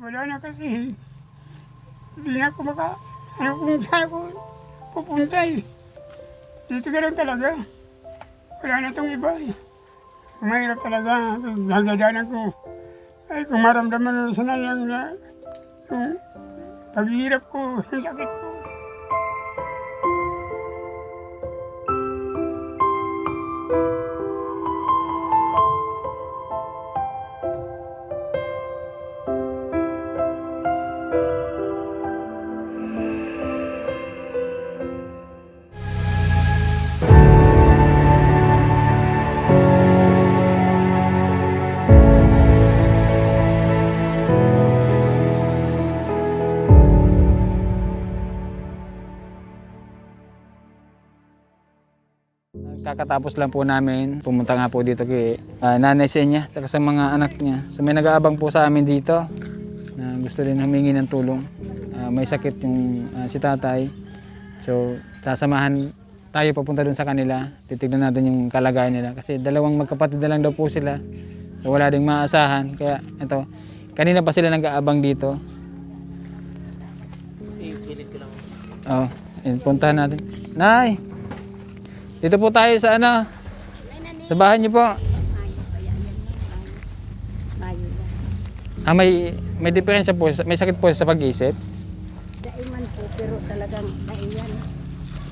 wala na kasi. Hindi na ako ano kung saan ako pupunta eh. Dito ka lang talaga. Wala na itong iba eh. Mahirap talaga. Nagdadanan ko. Ay, kung maramdaman na sana lang na yung paghihirap ko, yung sakit ko. Kakatapos lang po namin, pumunta nga po dito kay nanay niya at sa mga anak niya. So may nag-aabang po sa amin dito na gusto rin humingi ng tulong. May sakit yung si tatay. So sasamahan tayo papunta dun sa kanila. Titignan natin yung kalagayan nila. Kasi dalawang magkapatid na lang daw po sila. So wala ding maasahan. Kaya ito, kanina pa sila nag-aabang dito. Oh, puntahan natin. Nay! Dito po tayo sa ano, sa bahay niyo po. May diferensya po, may sakit po sa pag-iisip? Daiman po, pero talagang daiyan.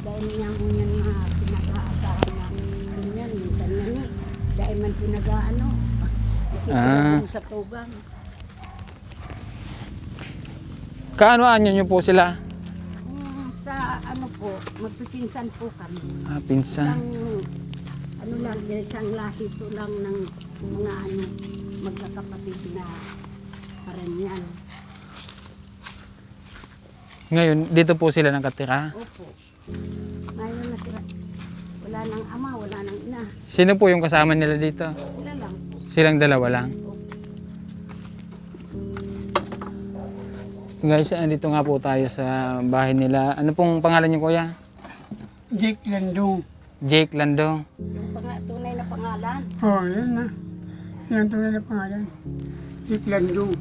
Dahil niya mo yan mga pinag-aasahan namin yan. Minsan yan eh. Daiman pinag-aano. Nakikita sa tugang. Kaano-ano niyo po sila? Sa ano po, magpipinsan po kami. Pinsan. Ano lang, isang lahi to lang ng mga ano, magkakapatid na paranyan. Ngayon, dito po sila nakatira? Opo. Ngayon na sila, wala nang ama, wala nang ina. Sino po yung kasama nila dito? Sila lang po. Silang dalawa lang? Guys, andito nga po tayo sa bahay nila. Ano pong pangalan niyo, kuya? Jake Landong. Jake Landong. Yung tunay na pangalan. Oh, yun na. Yun ang tunay na pangalan. Jake Landong.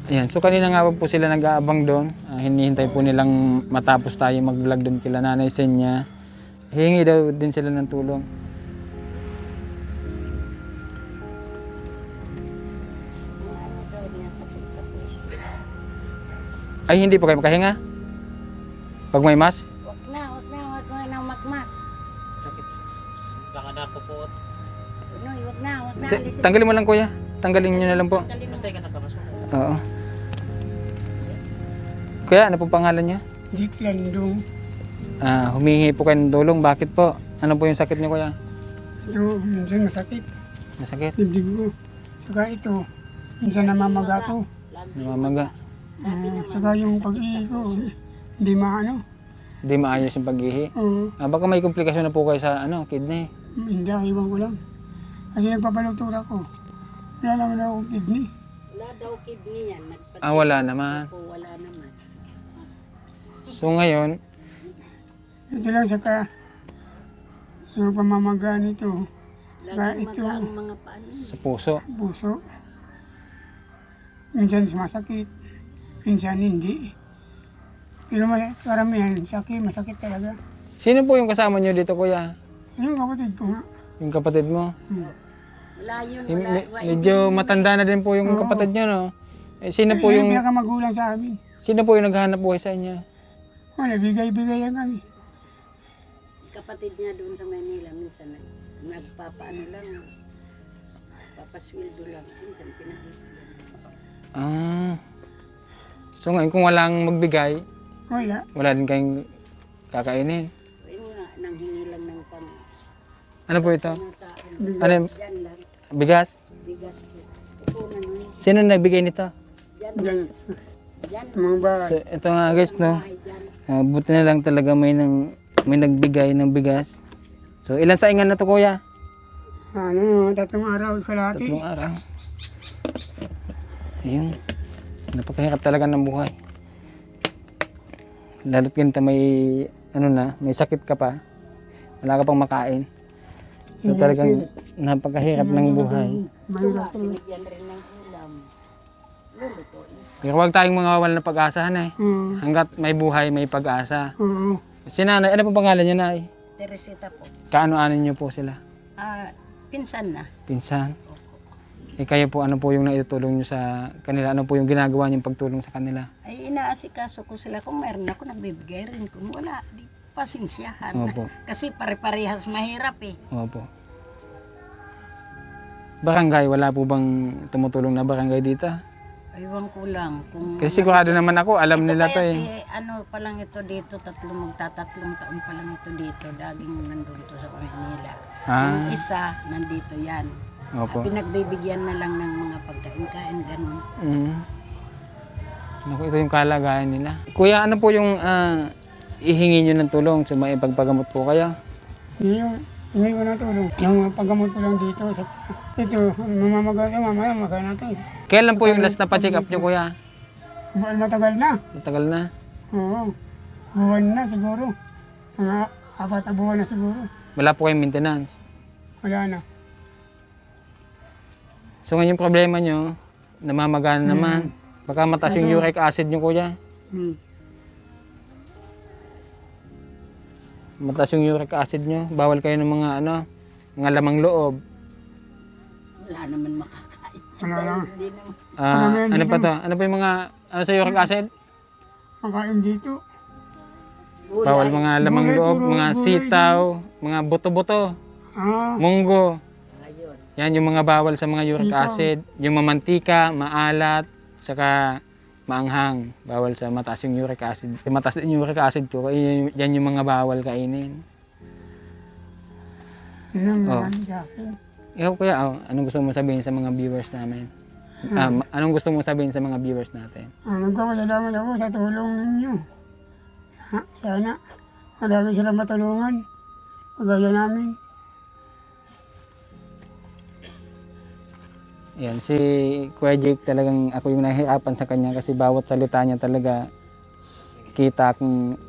Ayan, so kanina nga po sila nag-aabang doon. Hinihintay po nilang matapos tayo mag-vlog doon kila Nanay Senya. Hingi daw din sila ng tulong. Ay, hindi po kayo makahinga? Pag may mas? Wag na magmas. Sakit. Baka napupuot. Unoy, wag na alisin. Tanggalin mo lang, kuya. Tanggalin niyo na lang po. Basta ka nakamasok. Oo. Kuya, ano po pangalan niya? Jake Landong. Humingi po kayo ng tulong. Bakit po? Ano po yung sakit niyo, kuya? Ito, minsan masakit. Masakit? Dibdib ko. Saka ito, minsan namamaga to. Namamaga? Saka yung pag-ihi ko, hindi maano. Hindi maayos yung pag-ihi? Baka may komplikasyon na po kayo sa kidney. Hindi, iwan ko lang. Kasi nagpapalutura ko. Wala naman akong kidney. Wala daw kidney yan. Wala naman. Wala naman. So ngayon, Ito lang saka yung pamamaga nito. Saka Lagi ito, maga ang mga paano. sa puso. puso. Minsan masakit, minsan hindi. Pero karamihan, masakit talaga. Sino po yung kasama niyo dito, kuya? Yung kapatid ko nga. Yung kapatid mo? Wala yun. Medyo matanda na din po yung kapatid niyo, no? Sino po Yung yung pinakamagulang sa amin. sino po yung naghahanap buhay sa inyo? Wala, bigay-bigay lang kami. Kapatid niya doon sa Manila, minsan nagpapaano lang. Papasweldo lang. Minsan pinakita. So ngayon kung walang magbigay, Wala. wala din kayong kakainin. Yung nga, nanghingi lang ng pang... Ano po ito? Sa Ano yung dyan lang. bigas? Bigas po. Punan mo yun. Sino nagbigay nito? Dyan. Diyan, Dyan. sa mga bahay. So, ito nga guys, no? Ay, dyan. Buti na lang talaga may nagbigay ng bigas. So ilan saingan na to, kuya? Ano, 3 araw, kalahati. 3 araw. Ayun. Napakahirap talaga ng buhay. Lalo't ganito may sakit ka pa. Wala ka pang makain. So talagang napakahirap ng buhay. Mahirap Ito, talaga. binigyan rin ng ulam. lulutuin. Pero huwag tayong mga wala na pag-asa, Nay. Oo. Hanggat may buhay, may pag-asa. Oo. Si Nanay, ano po pangalan niyo, Nay? Teresita po. Kaano-ano niyo po sila? Pinsan na. Pinsan? Eh kayo po, ano po yung naitulong niyo sa kanila? Ano po yung ginagawa niyong pagtulong sa kanila? Ay inaasikaso ko sila. Kung mayroon ako, nagbibigay rin. Kung wala, di pasensyahan. Opo. Kasi pare-parehas mahirap eh. Opo. Barangay, wala po bang tumutulong na barangay dito? Aywan ko lang. Kung Kasi sigurado naman ako, alam nila to kaya eh. si ano pa lang ito dito, magtatatlong taon pa lang ito dito. Daging nandun to sa Manila. Ah. Yung isa, nandito yan. Opo. Pinagbibigyan na lang ng mga pagkain-kain, ganun. Mm. Naku, ito yung kalagayan nila. Kuya, ano po yung ihingi nyo ng tulong sa may pagpagamot po kayo? Hindi ko na tulong. Yung paggamot ko lang dito. Ito, mamamaga, mamaya makain natin. Kailan po yung last na pa-check up nyo, kuya? Matagal na. Matagal na. Oo. Buwan na siguro. Mga 4 na buwan na siguro. Wala po kayong maintenance. Wala na. So ngayon yung problema nyo, namamagana naman. Baka mataas yung uric acid nyo, kuya. Hmm. Mataas yung uric acid nyo. Bawal kayo ng mga mga lamang loob. Wala naman makakain. Wala lang. Hindi naman. Ano pa to? Ano pa yung mga sa uric acid? Makain dito. Bawal mga lamang Gulay, loob, puro mga gulay sitaw, mga buto-buto, Ah, munggo. Ayun. Yan yung mga bawal sa mga uric Sitaw. acid. Yung mamantika, maalat, saka maanghang. Bawal sa mataas yung uric acid. Yung mataas yung uric acid ko, yan yung mga bawal kainin. yun ang Oh. naman sa akin. Ikaw kuya, anong gusto mo sabihin sa mga viewers namin? Anong gusto mo sabihin sa mga viewers natin? Nagpapasalamat ako sa tulong ninyo. Sana marami silang matulungan. Kagaya namin. Yan, si Kuya Jake talagang ako yung nahihirapan sa kanya kasi bawat salita niya talaga kita kung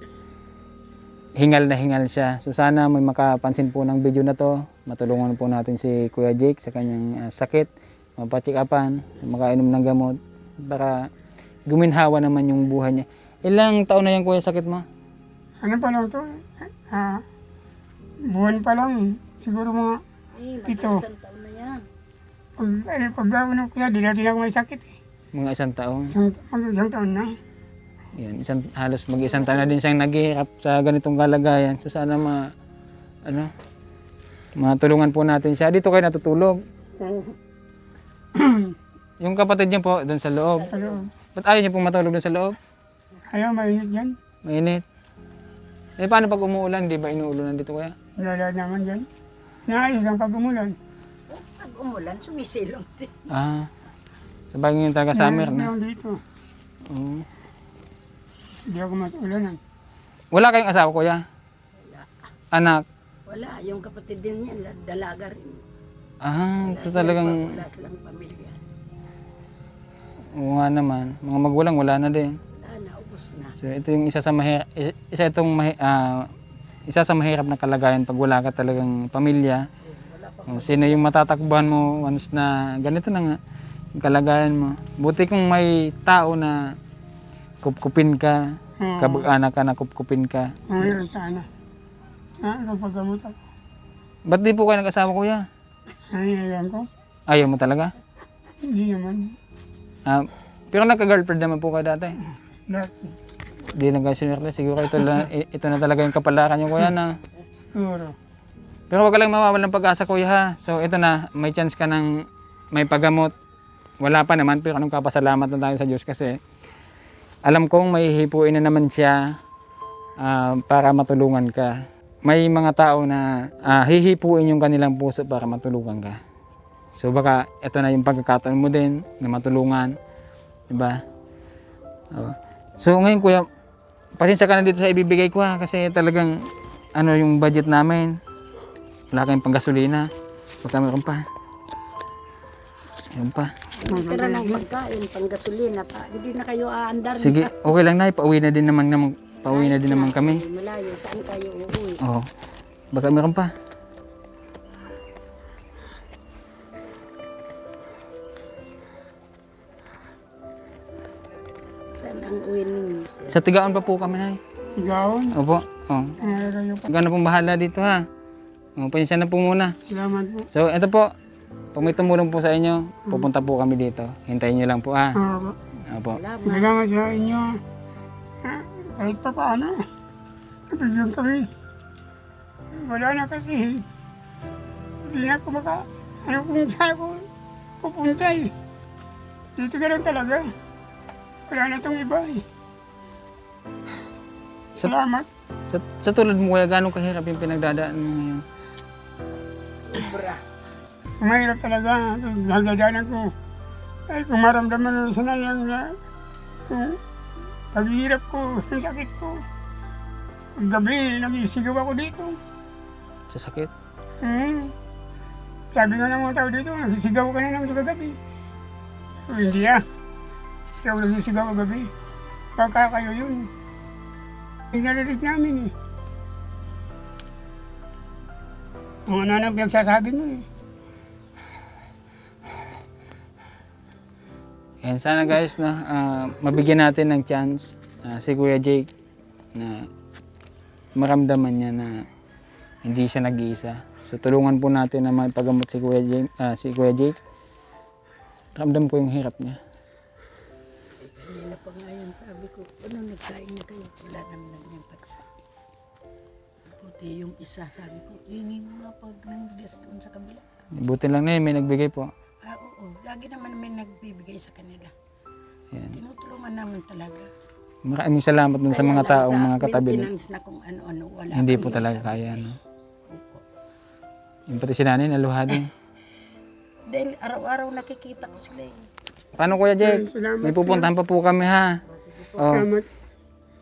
hingal na hingal siya. So sana may makapansin po ng video na to, matulungan po natin si Kuya Jake sa kanyang sakit, mapatsikapan, makainom ng gamot para guminhawa naman yung buhay niya. Ilang taon na yan kuya sakit mo? Ano pa lang to? Buwan pa lang. Siguro mga Pito. Isang taon na yan. pag gawin ko na, di natin ako may sakit eh. Mga isang taon. Isang taon na. Yan, halos mag-isang taon na din siyang naghihirap sa ganitong kalagayan. So sana matulungan po natin siya. Dito kayo natutulog. Yung kapatid niya po doon sa loob. Pero Ba't ayaw niyo pong matulog doon sa loob? ayaw, mainit yan. Mainit. Eh paano pag umuulan? Di ba inuulunan dito kaya? Wala naman yan. Naayos lang pag umulan. Pag umulan, sumisilong din. Sa bagay yung talaga summer Naayos na. lang dito. Oo. Hindi ako masulanan. Wala kayong asawa kuya? Wala. Anak? Wala. Yung kapatid din niya, dalaga rin. So talagang, Wala silang pamilya. oo nga naman. Mga magulang wala na din. Wala na, ubos na. So ito yung isa sa mahirap na kalagayan pag wala ka talagang pamilya. Sino yung matatakbuhan mo once na ganito na nga yung kalagayan mo. Buti kung may tao na kupkupin ka, kabag-anak ka na kupkupin ka. Mayroon sana. Kapag-gamot ako. Ba't di po kayo nag-asawa kuya? Ayan ko. Ayaw mo talaga? Hindi naman. Pero nagka-girlfriend naman po kayo dati. Dati. Di nagka-sinerte. Siguro ito na talaga yung kapalaran niyo kuya na. Siguro. Pero wag ka lang mawawala ng pag-asa kuya ha. So ito na, may chance ka ng may paggamot. Wala pa naman pero anong kapasalamat na tayo sa Diyos kasi alam kong may hihipuin na naman siya para matulungan ka. May mga tao na hihipuin yung kanilang puso para matulungan ka. So baka ito na yung pagkakataon mo din na matulungan. Diba? So ngayon kuya, pasensya ka na dito sa ibibigay ko ha kasi talagang yung budget namin. Wala kayong panggasolina. Baka meron pa. Meron pa. Tira ng pagkain, panggasolina pa. Hindi na kayo aandar. Sige, okay lang na. Pauwi na din naman kami. Malayo, saan kayo uuwi? Oo. Baka meron pa. Saan ang uwi ninyo, sir? Sa Tigaon pa po kami, Nay. Igawon. Opo. Oh. Kayo pa. Ikaw na pong bahala dito, ha. Oh, pasensya na po muna. Salamat po. So, ito po. Pag may tumulong po sa inyo, pupunta po kami dito. Hintayin nyo lang po, ha. Opo. Salamat. Salamat sa inyo. Kahit pa paano. Nabigyan kami. Wala na kasi. Hindi na ako ano kung saan ako pupunta eh. Dito ka lang talaga. Wala na itong iba eh. Salamat. Sa tulad mo, kuya, gano'ng kahirap yung pinagdadaan mo ngayon? Sobra. Mahirap talaga. Nagdadanan ko. Ay kung maramdaman mo sana lang na yung paghihirap ko, yung sakit ko. Gabi, nagisigaw ako dito. Sa sakit? Sabi nga ng mga tao dito, nagsisigaw ka na naman sa gabi. So, hindi ah. Hindi ako nagsisigaw kagabi. Baka kayo yun. Hindi narinig namin eh. Ang ano nang pinagsasabi mo eh. Yan, sana guys, no, mabigyan natin ng chance si Kuya Jake na maramdaman niya na hindi siya nag-iisa. So tulungan po natin na maipagamot si Kuya Jake. Ramdam ko yung hirap niya. Kanina pa nga yan, sabi ko, ano nagsaing na kayo? Wala naman yung pagsaing. Buti yung isa, sabi ko, hingi mo nga pag nangbigas doon sa kabila. Buti lang na yun, may nagbigay po. Oo, lagi naman may nagbibigay sa kanila. Yan. Tinutulungan naman talaga. Maraming salamat dun sa Kaya mga lang taong sa mga katabi. maintenance na kung ano-ano, wala Hindi kami po talaga naibigay. kaya. No? Opo. Yung pati si nanay, naluha din. Dahil araw-araw nakikita ko sila eh. Paano Kuya Jake? Salamat. May pupuntahan pa po kami, ha? Oh, Salamat.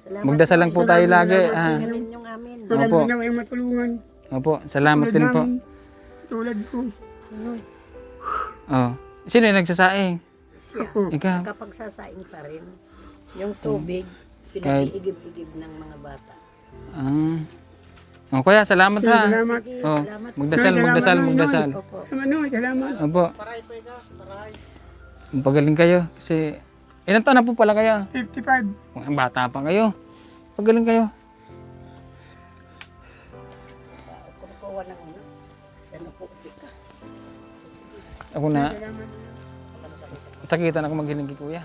Salamat. magdasal lang po tayo lagi. Tingnan yung amin. Walang Opo. din ako yung matulungan. Opo, salamat din po. namin. Tulad ko. Oh. Sino yung nagsasaing? Siya. Ikaw? Nakapagsasaing pa rin. Yung tubig, Kahit- pinag-iigib-igib ng mga bata. Oh, kuya, salamat ha. Salamat. Sige, Oh, salamat. magdasal, magdasal, magdasal. Opo. Salamat. Opo. Pagaling kayo kasi ilang taon na po pala kayo? 55. Mga bata pa kayo. Pagaling kayo. Kukuha ng ano. Ano po, ka. Ako na sakitan ako maghiling kay kuya.